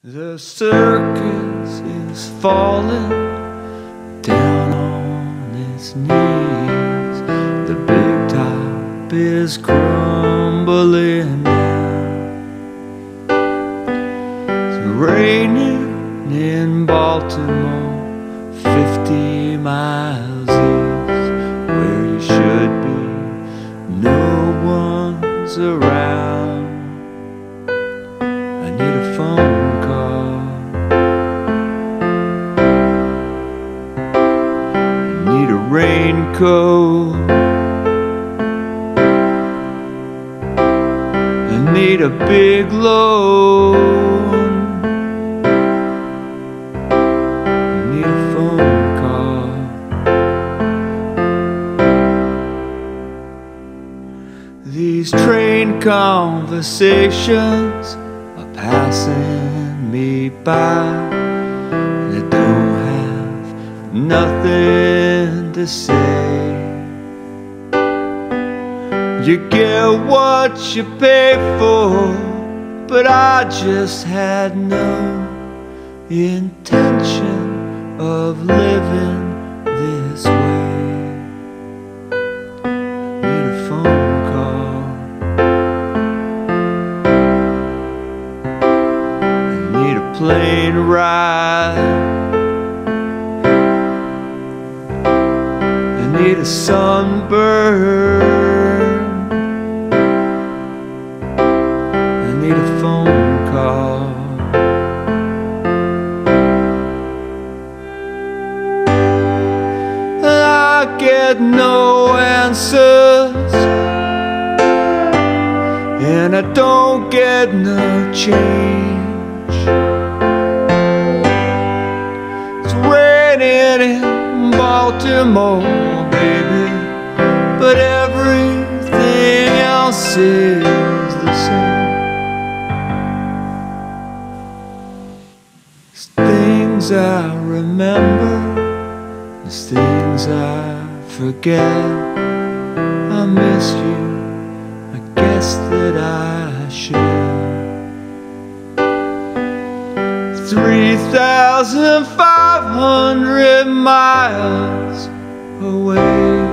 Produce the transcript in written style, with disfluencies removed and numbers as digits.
The circus is falling down on its knees. The big top is crumbling down. It's raining in Baltimore, 50 miles east, where you should be. No one's around. I need a phone call. I need a raincoat. I need a big loan. I need a phone call. These train conversations are passing me by, and I don't have nothing to say. You get what you pay for, but I just had no intention of living this way. Need a phone call. Need a plane ride. I need a sunburn. I need a phone call. I get no answers, and I don't get no change. It's raining in Baltimore, baby, but everything else is the same. There's things I remember, there's things I forget. I miss you, I guess that I should. 3,500 miles away.